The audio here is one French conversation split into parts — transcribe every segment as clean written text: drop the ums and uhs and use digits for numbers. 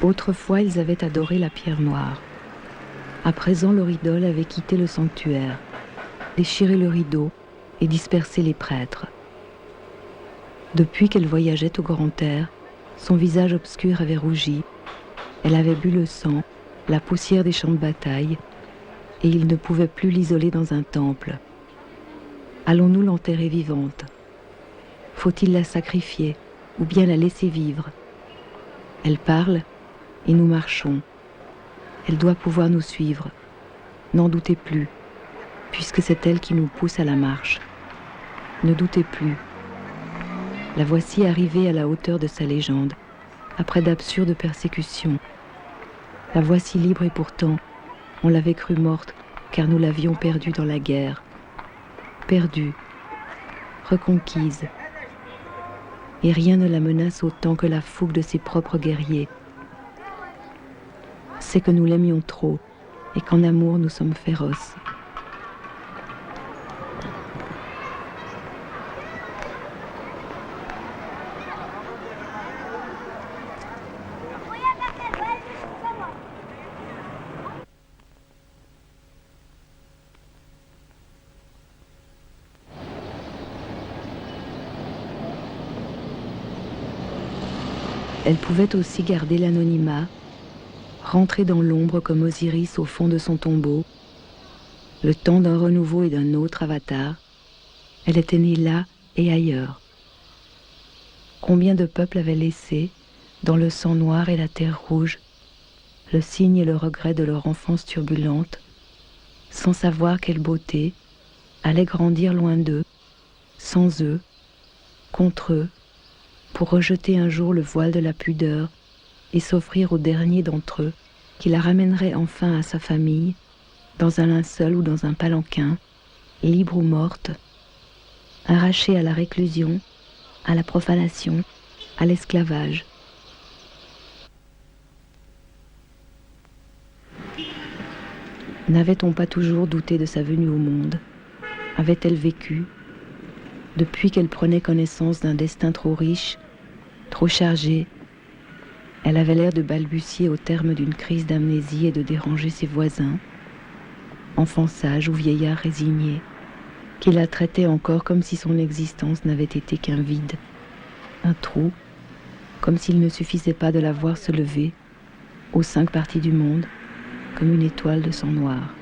Autrefois, ils avaient adoré la pierre noire. À présent, leur idole avait quitté le sanctuaire, déchiré le rideau et dispersé les prêtres. Depuis qu'elle voyageait au grand air, son visage obscur avait rougi, elle avait bu le sang, la poussière des champs de bataille, et il ne pouvait plus l'isoler dans un temple. Allons-nous l'enterrer vivante? Faut-il la sacrifier ou bien la laisser vivre? Elle parle et nous marchons. Elle doit pouvoir nous suivre. N'en doutez plus, puisque c'est elle qui nous pousse à la marche. Ne doutez plus. La voici arrivée à la hauteur de sa légende, après d'absurdes persécutions. La voici libre et pourtant, on l'avait crue morte, car nous l'avions perdue dans la guerre. Perdue, reconquise. Et rien ne la menace autant que la fougue de ses propres guerriers. C'est que nous l'aimions trop, et qu'en amour nous sommes féroces. Elle pouvait aussi garder l'anonymat, rentrer dans l'ombre comme Osiris au fond de son tombeau, le temps d'un renouveau et d'un autre avatar. Elle était née là et ailleurs. Combien de peuples avaient laissé, dans le sang noir et la terre rouge, le signe et le regret de leur enfance turbulente, sans savoir quelle beauté allait grandir loin d'eux, sans eux, contre eux, pour rejeter un jour le voile de la pudeur et s'offrir au dernier d'entre eux qui la ramènerait enfin à sa famille, dans un linceul ou dans un palanquin, libre ou morte, arrachée à la réclusion, à la profanation, à l'esclavage. N'avait-on pas toujours douté de sa venue au monde? Avait-elle vécu, depuis qu'elle prenait connaissance d'un destin trop riche, trop chargé? Elle avait l'air de balbutier au terme d'une crise d'amnésie et de déranger ses voisins, enfant sage ou vieillard résigné, qui la traitait encore comme si son existence n'avait été qu'un vide, un trou, comme s'il ne suffisait pas de la voir se lever, aux 5 parties du monde, comme une étoile de sang noir.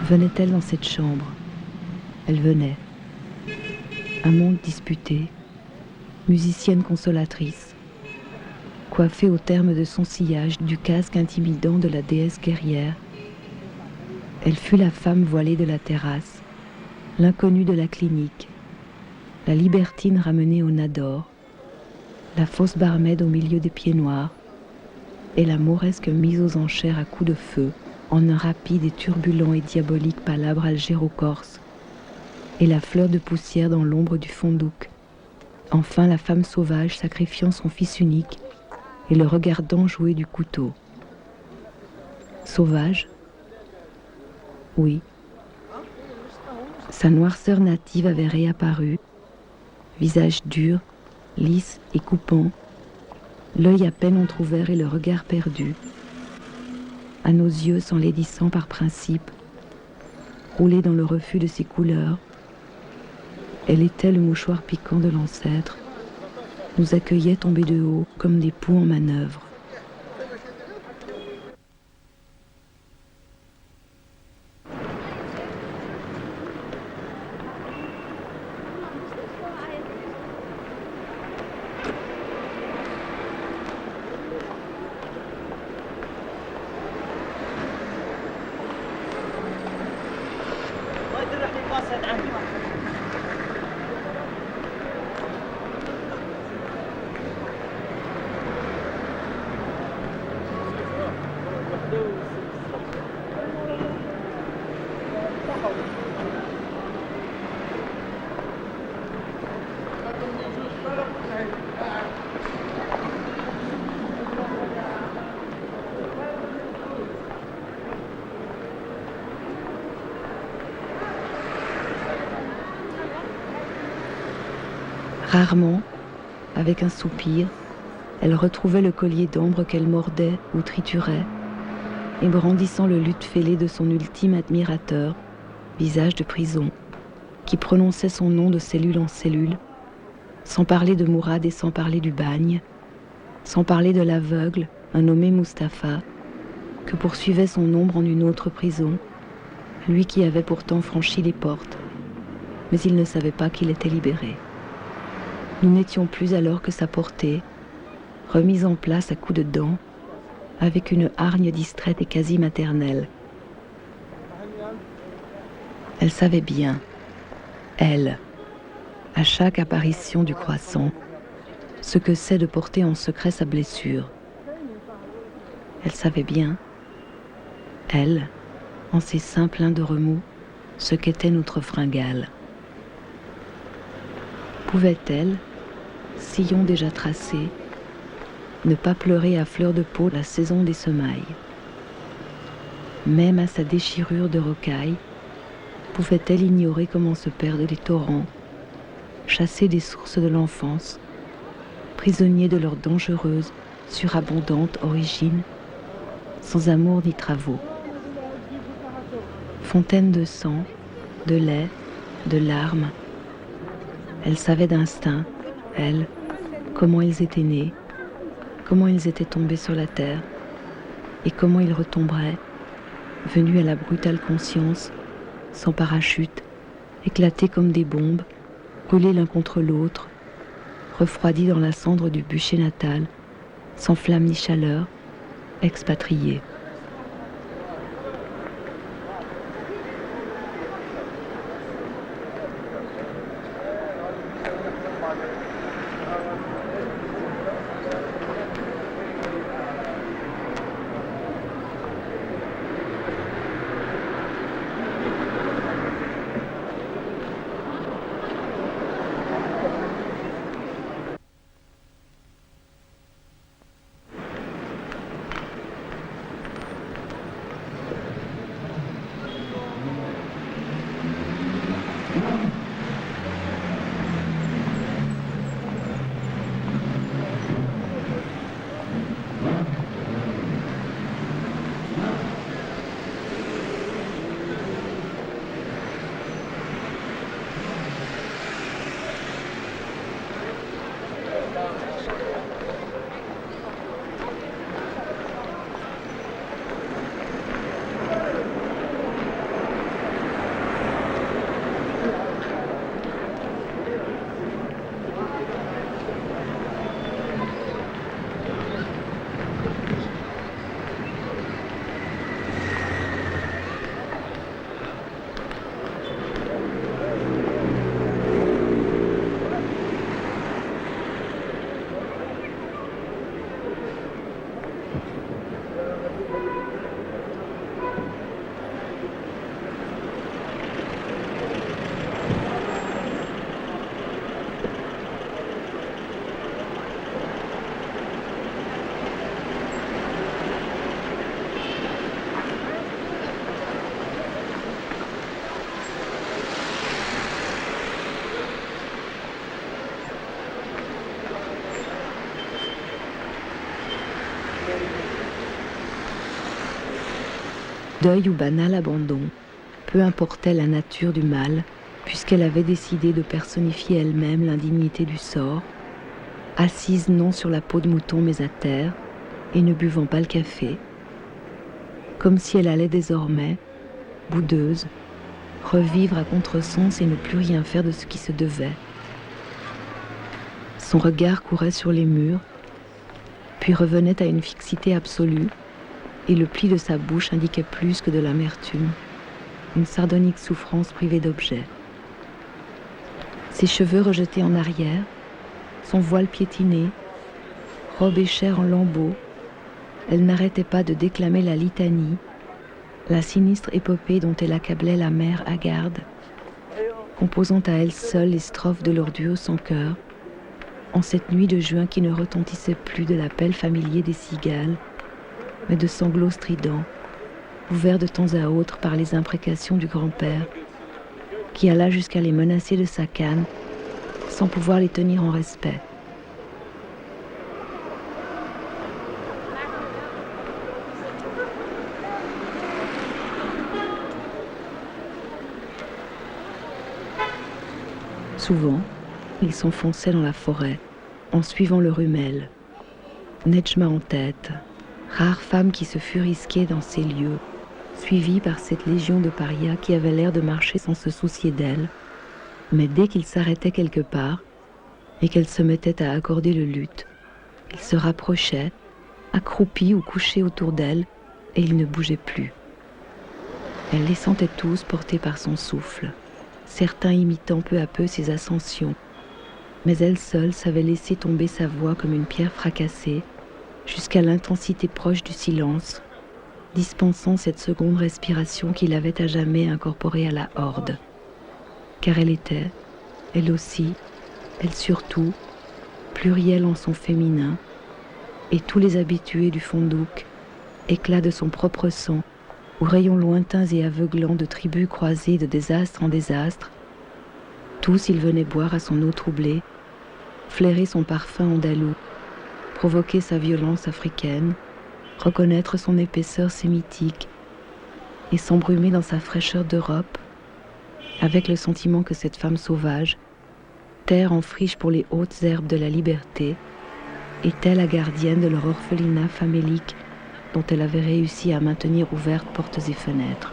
Venait-elle dans cette chambre? Elle venait. Un monde disputé, musicienne consolatrice, coiffée au terme de son sillage du casque intimidant de la déesse guerrière. Elle fut la femme voilée de la terrasse, l'inconnue de la clinique, la libertine ramenée au Nador, la fausse barmaid au milieu des pieds noirs, et la mauresque mise aux enchères à coups de feu en un rapide et turbulent et diabolique palabre algéro-corse, et la fleur de poussière dans l'ombre du fondouk. Enfin la femme sauvage sacrifiant son fils unique et le regardant jouer du couteau. Sauvage? Oui. Sa noirceur native avait réapparu, visage dur, lisse et coupant, l'œil à peine entrouvert et le regard perdu, à nos yeux s'enlaidissant par principe, roulé dans le refus de ses couleurs. Elle était le mouchoir piquant de l'ancêtre, nous accueillait tombés de haut comme des poux en manœuvre. Rarement, avec un soupir, elle retrouvait le collier d'ambre qu'elle mordait ou triturait, et brandissant le luth fêlé de son ultime admirateur, visage de prison, qui prononçait son nom de cellule en cellule, sans parler de Mourad et sans parler du bagne, sans parler de l'aveugle, un nommé Mustapha, que poursuivait son ombre en une autre prison, lui qui avait pourtant franchi les portes, mais il ne savait pas qu'il était libéré. Nous n'étions plus alors que sa portée, remise en place à coups de dents, avec une hargne distraite et quasi maternelle. Elle savait bien, elle, à chaque apparition du croissant, ce que c'est de porter en secret sa blessure. Elle savait bien, elle, en ses seins pleins de remous, ce qu'était notre fringale. Pouvait-elle, sillon déjà tracé, ne pas pleurer à fleur de peau la saison des semailles? Même à sa déchirure de rocaille, pouvait-elle ignorer comment se perdent les torrents, chassés des sources de l'enfance, prisonniers de leur dangereuse, surabondante origine, sans amour ni travaux? Fontaine de sang, de lait, de larmes, elle savait d'instinct, elle, comment ils étaient nés, comment ils étaient tombés sur la terre, et comment ils retomberaient, venus à la brutale conscience, sans parachute, éclatés comme des bombes, brûlés l'un contre l'autre, refroidis dans la cendre du bûcher natal, sans flamme ni chaleur, expatriés. Deuil ou banal abandon, peu importait la nature du mal, puisqu'elle avait décidé de personnifier elle-même l'indignité du sort, assise non sur la peau de mouton mais à terre, et ne buvant pas le café, comme si elle allait désormais, boudeuse, revivre à contresens et ne plus rien faire de ce qui se devait. Son regard courait sur les murs, puis revenait à une fixité absolue, et le pli de sa bouche indiquait plus que de l'amertume, une sardonique souffrance privée d'objet. Ses cheveux rejetés en arrière, son voile piétiné, robe et chair en lambeaux, elle n'arrêtait pas de déclamer la litanie, la sinistre épopée dont elle accablait la mère hagarde, composant à elle seule les strophes de leur duo sans cœur, en cette nuit de juin qui ne retentissait plus de l'appel familier des cigales, mais de sanglots stridents, ouverts de temps à autre par les imprécations du grand-père, qui alla jusqu'à les menacer de sa canne, sans pouvoir les tenir en respect. Souvent, il s'enfonçait dans la forêt, en suivant le rumel. Nedjma en tête, rare femme qui se fût risquée dans ces lieux, suivie par cette légion de parias qui avait l'air de marcher sans se soucier d'elle, mais dès qu'il s'arrêtait quelque part, et qu'elle se mettait à accorder le luth, il se rapprochait, accroupi ou couché autour d'elle, et il ne bougeait plus. Elle les sentait tous portés par son souffle, certains imitant peu à peu ses ascensions, mais elle seule savait laisser tomber sa voix comme une pierre fracassée, jusqu'à l'intensité proche du silence, dispensant cette seconde respiration qui l'avait à jamais incorporée à la horde. Car elle était, elle aussi, elle surtout, plurielle en son féminin, et tous les habitués du fondouk, éclat de son propre sang, ou rayons lointains et aveuglants de tribus croisées de désastre en désastre, tous ils venaient boire à son eau troublée, flairer son parfum andalou, provoquer sa violence africaine, reconnaître son épaisseur sémitique et s'embrumer dans sa fraîcheur d'Europe, avec le sentiment que cette femme sauvage, terre en friche pour les hautes herbes de la liberté, était la gardienne de leur orphelinat famélique dont elle avait réussi à maintenir ouvertes portes et fenêtres.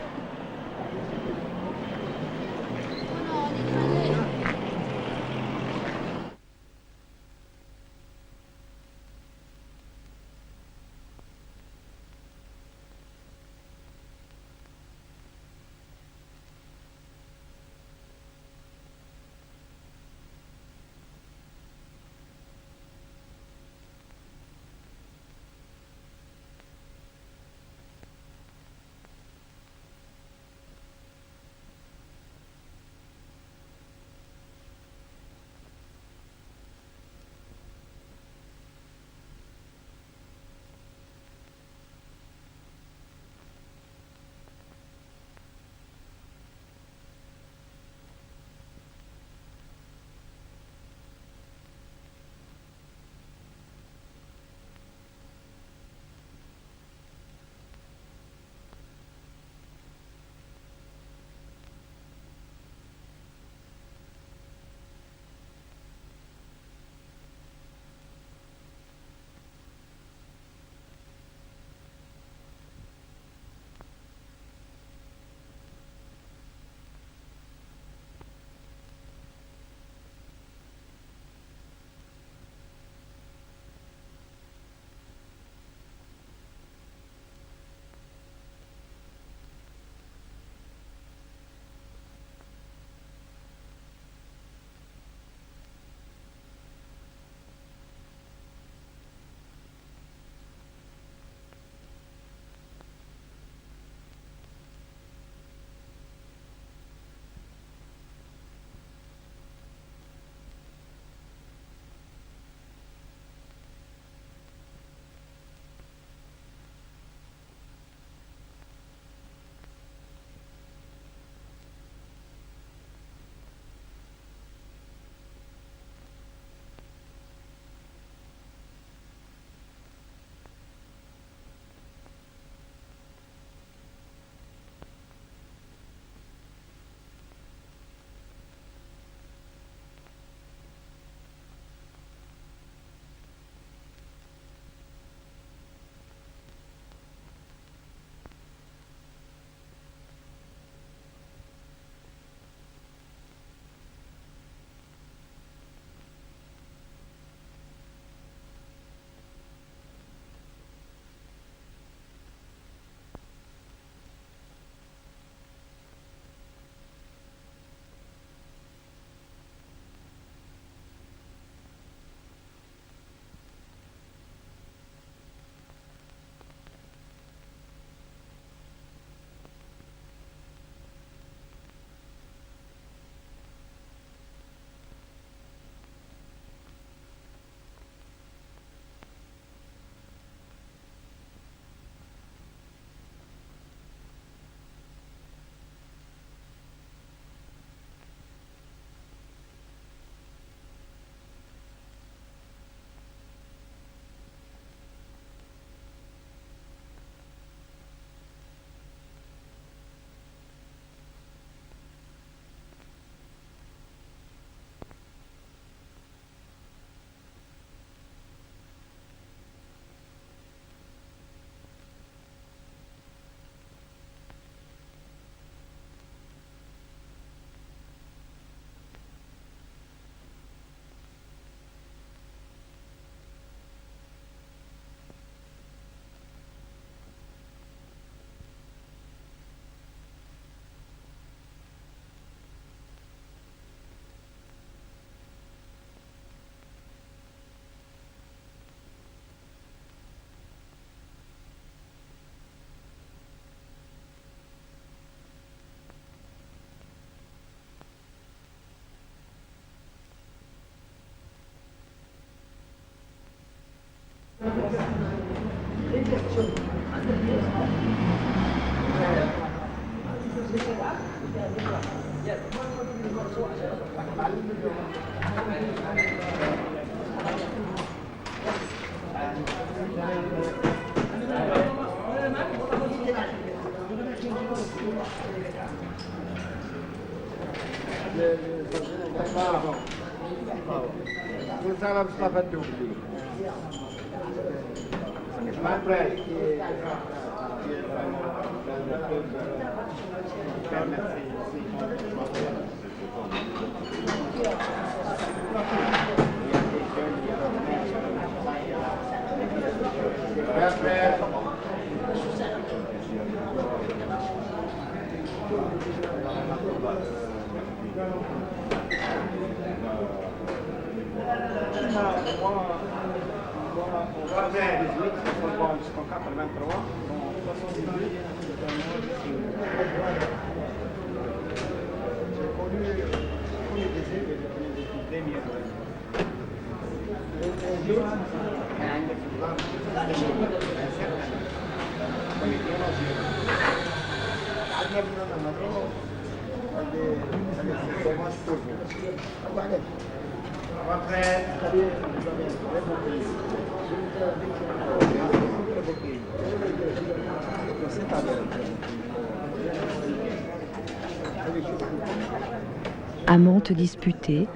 Amante disputée,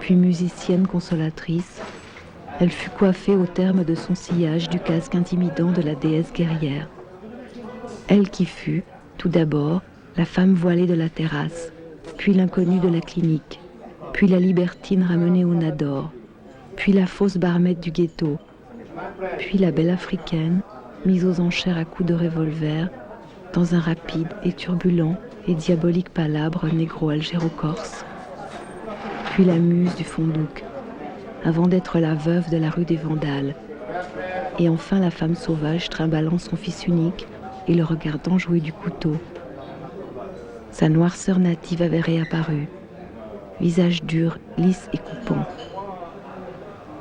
puis musicienne consolatrice, elle fut coiffée au terme de son sillage du casque intimidant de la déesse guerrière. Elle qui fut, tout d'abord, la femme voilée de la terrasse, puis l'inconnue de la clinique, puis la libertine ramenée au Nador, puis la fausse barmette du ghetto, puis la belle africaine, mise aux enchères à coups de revolver, dans un rapide et turbulent et diabolique palabre négro-algéro-corse, puis la muse du Fondouk, avant d'être la veuve de la rue des Vandales, et enfin la femme sauvage trimballant son fils unique et le regardant jouer du couteau. Sa noirceur native avait réapparu, visage dur, lisse et coupant.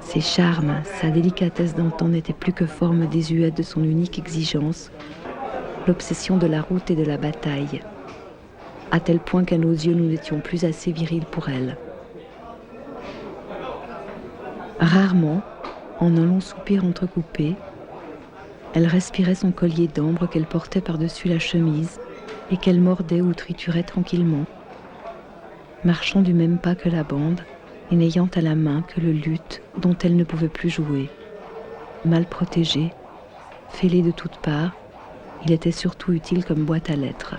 Ses charmes, sa délicatesse d'antan n'étaient plus que forme désuète de son unique exigence, l'obsession de la route et de la bataille, à tel point qu'à nos yeux nous n'étions plus assez virils pour elle. Rarement, en un long soupir entrecoupé, elle respirait son collier d'ambre qu'elle portait par-dessus la chemise et qu'elle mordait ou triturait tranquillement, marchant du même pas que la bande et n'ayant à la main que le luth dont elle ne pouvait plus jouer. Mal protégé, fêlé de toutes parts, il était surtout utile comme boîte à lettres.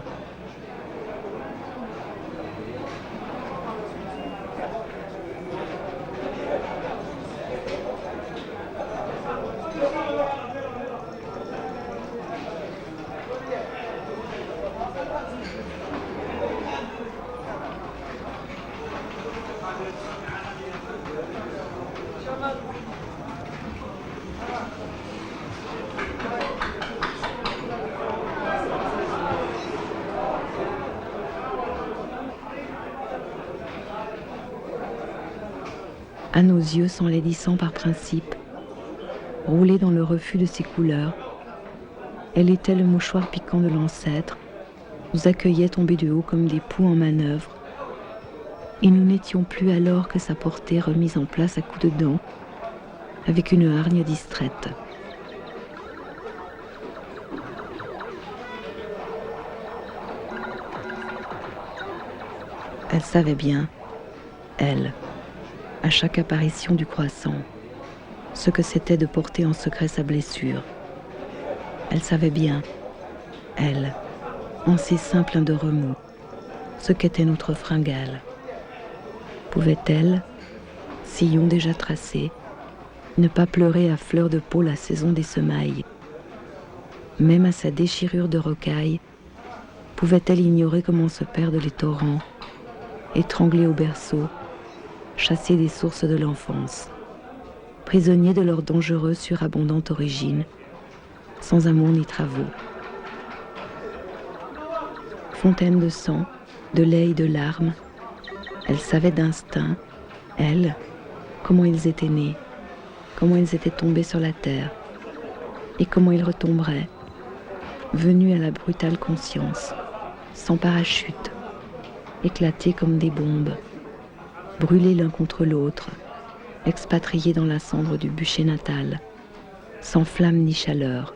À nos yeux s'enlaidissant par principe, roulée dans le refus de ses couleurs, elle était le mouchoir piquant de l'ancêtre, nous accueillait tombés de haut comme des poux en manœuvre, et nous n'étions plus alors que sa portée remise en place à coups de dents, avec une hargne distraite. Elle savait bien, elle, à chaque apparition du croissant, ce que c'était de porter en secret sa blessure. Elle savait bien, elle, en ces seins pleins de remous, ce qu'était notre fringale. Pouvait-elle, sillon déjà tracé, ne pas pleurer à fleur de peau la saison des semailles? Même à sa déchirure de rocaille, pouvait-elle ignorer comment se perdent les torrents, étranglés au berceau, chassés des sources de l'enfance, prisonniers de leur dangereuse surabondante origine, sans amour ni travaux. Fontaine de sang, de lait et de larmes, elle savait d'instinct, elle, comment ils étaient nés, comment ils étaient tombés sur la terre, et comment ils retomberaient, venus à la brutale conscience, sans parachute, éclatés comme des bombes, brûlés l'un contre l'autre, expatriés dans la cendre du bûcher natal, sans flamme ni chaleur,